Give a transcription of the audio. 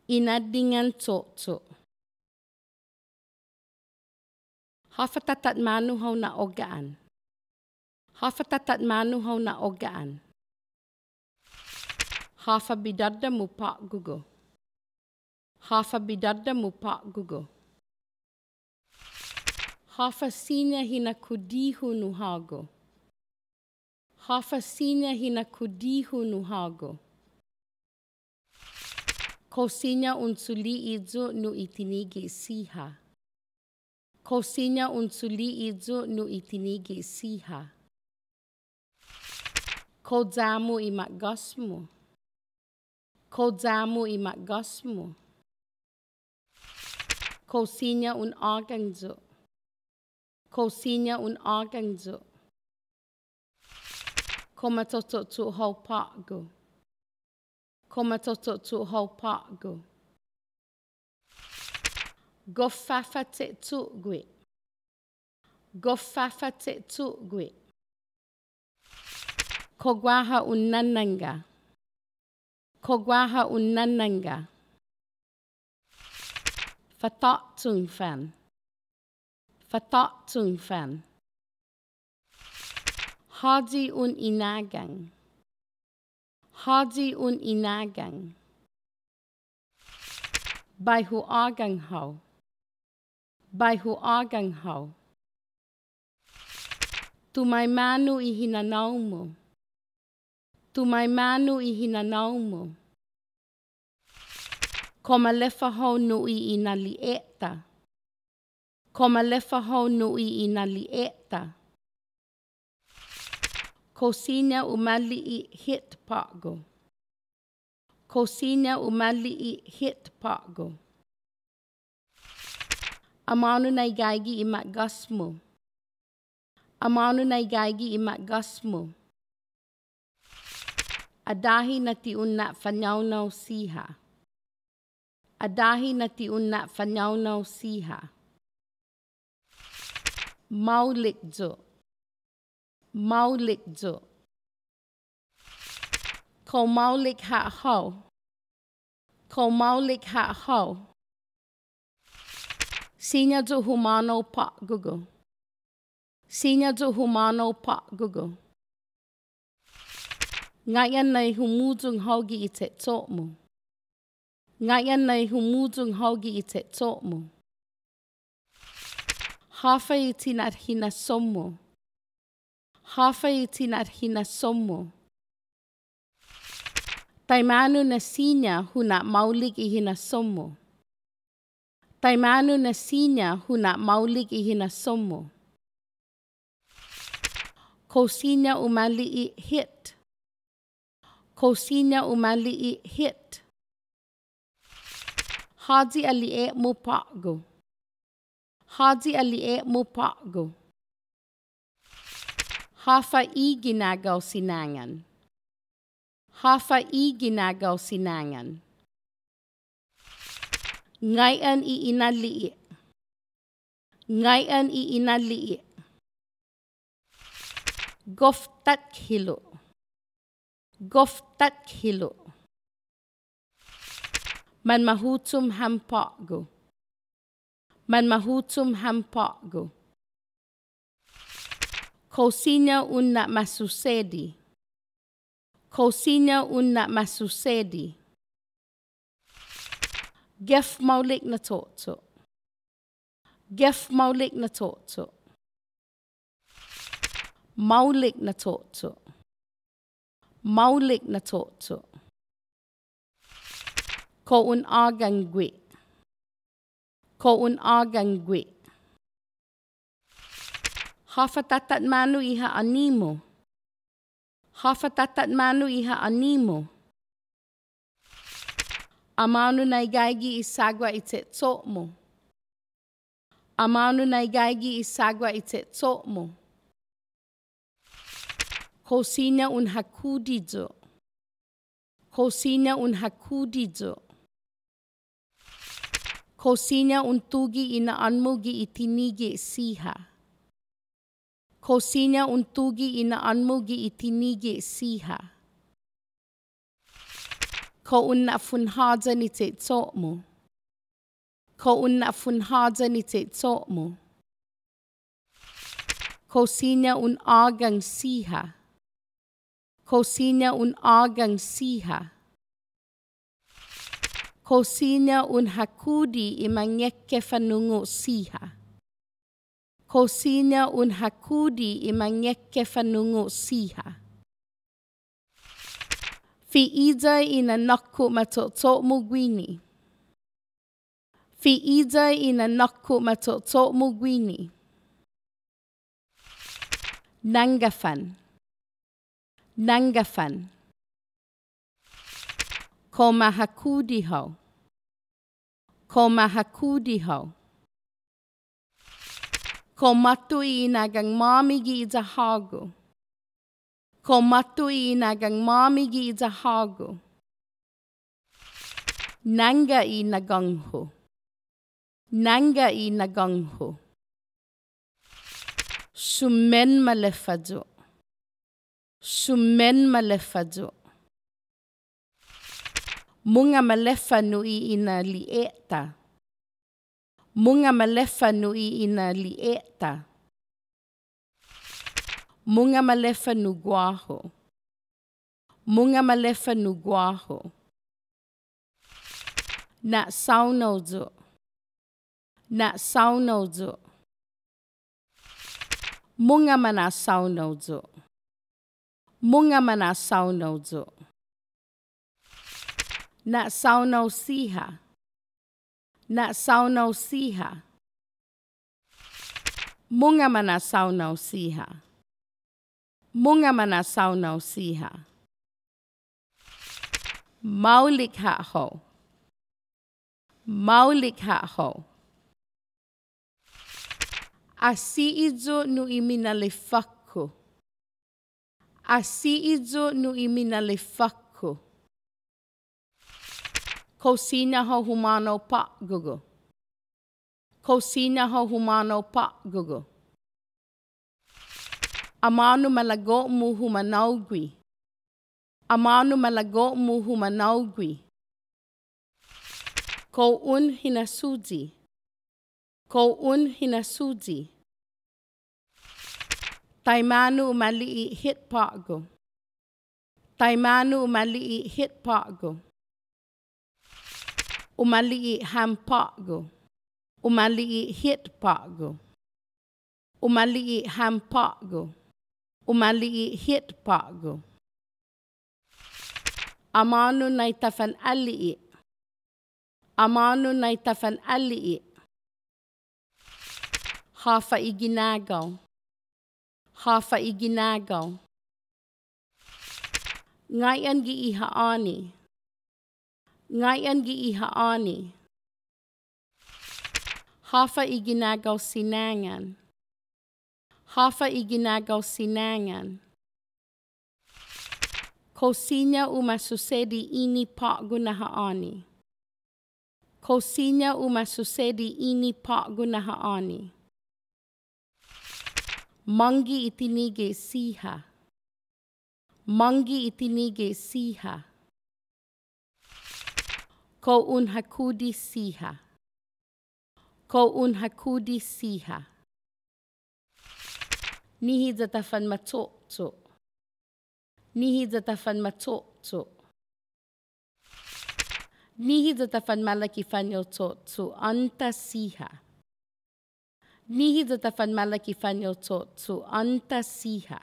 Inadingan Cho'cho. Hafatatat manu hau na ogaan. Hafatatat manu hau na ogaan. Hafa bidadda mu på'go. Hafa bidadda mu på'go. Hafa sinya hina kudihu nu hago. Hafa sinya hina kudihu nu hago. Ko sinya unsuli idzo nu itinigi siha. Ko sinya unsuli idzo nu itinigi siha. Ko zamu i magasmu. Ko zamu i magasmu. Ko sinya un agangzo. Ko sinya un agangzo. Ko matoto tu hau på'go. Ko matoto tu hau på'go. Gofafa te tu'gwe. Gofafa te tu'gwe. Ko guaha un nananga. Ko guaha un nananga. Fata'tung fan. Fata'tung fan. Hadi un inagang. Hadi un inagang. Baihu agang hau. Baihu agang hau. Tumai manu i hinanaumo. Tumai manu i hinanaumo. Koma lefa hau nui i na lieta. Koma lefa hau nui i na lieta. Ko sinya umali i hit på'go. Ko sinya umali i hit på'go. Amanu nai gaigi i magasmu. Amanu nai gaigi i magasmu. Adahi na ti unna fino'håya siha. Adahi na ti unna fino'håya siha. Maulikzo. Maulikzo. Ko maulik ha hau. Ko maulik ha hau. Sinya jo humano på'go. Sinya jo humano på'go. Ngayan nai humujung haugi i te to'mu. Ngayan nai humujung haugi i te to'mu. Hafa i tinat hina somo. Hafa i tinat hina somo. Taimanu na sinya huna maulik i hina somo. Taimanu na sinya huna maulik i hina somo. Ko sinya umali i hit. Ko sinya umali i hit. Hadi ali e mu på'go. Hadi ali e mu på'go. Hafa i ginagaw sinangan. Hafa i ginagaw sinangan. Ngayon i inali'i. Ngayon i inali'i. Goftat hilo. Goftat hilo. Man mahutum ham på'go. Man mahutum ham på'go. Ko sinya unna masusedi. Ko sinya unna masusedi. Gef maulik na cho'cho. Gef maulik na cho'cho. Maulik na cho'cho. Maulik na cho'cho. Ko un agang gwe. Ko un agang gwe. Hafatatat manu iha animo. Hafatatat manu iha animo. Amanu nai gaigi i sagwa i te to'mo. Amanu nai gaigi i sagwa i te to'mo. Ko sinya un hakudizo. Ko sinya un hakudizo. Ko sinya un tugi ina anmugi i tinigi siha. Ko sinya un tugi ina anmugi i tinigi siha. Ko una funhaja ni te tōmu. Ko una funhaja ni te tōmu. Ko sina un agang siha. Ko sina un agang siha. Ko sina un hakudi I mangeke fanungo siha. Ko sina un hakudi I mangeke fanungo siha. Fi ida ina naku matoto mugwini. Fi ida ina naku matoto mugwini. Nangafan. Nangafan. Ko mahakudi ho. Ko mahakudi ho. Ko matui inagang mamigi I hago. Ko matui inagang mamigi I hago. Nanga I nagangho. Nanga I nagangho. Sumen malefado. Sumen malefado. Munga malefa nui ina lieta. Munga malefa nui ina lieta. Munga malefa nu guaho. Munga malefa nu guaho. Na saunozo. Na saunozo. Munga mana saunozo. Munga mana saunozo. Na sauno siha. Na sauno siha. Munga mana sauno siha. Munga mana sauno siha. Maulik ha ho. Maulik ha ho. Asiizo nu imina le fakko. Asiizo nu imina le fakko. Kosina ho humano på'go. Kosina ho humano på'go. Amanu malago mu humanaugwi. Amanu malago mu humanaugwi. Ko un hinasuji. Ko un hinasuji. Taimanu umali'i hit på'go. Taimanu umali'i hit på'go. Umali'i ham på'go. Umali'i hit på'go. Umali'i ham på'go. Umali'i hit på'go. Amanu naitafan ali'i. Amanu naitafan ali'i. Hafa iginagaw. Hafa iginagaw. Ngayon gi ihaani. Ngayon gi ihaani. Hafa iginagaw sinangan. Hafa iginagaw sinangan. Kosinya umasusedi ini på'go na haani. Kosinya umasusedi ini på'go na haani. Mangi itinige siha. Mangi itinige siha. Ko un hakudi siha. Ko un hakudi siha. Nihi zatafan mato'to. Nihi zatafan mato'to. Nihi zatafan malakifan yoto'to anta siha. Nihi zatafan malakifan yoto'to anta siha.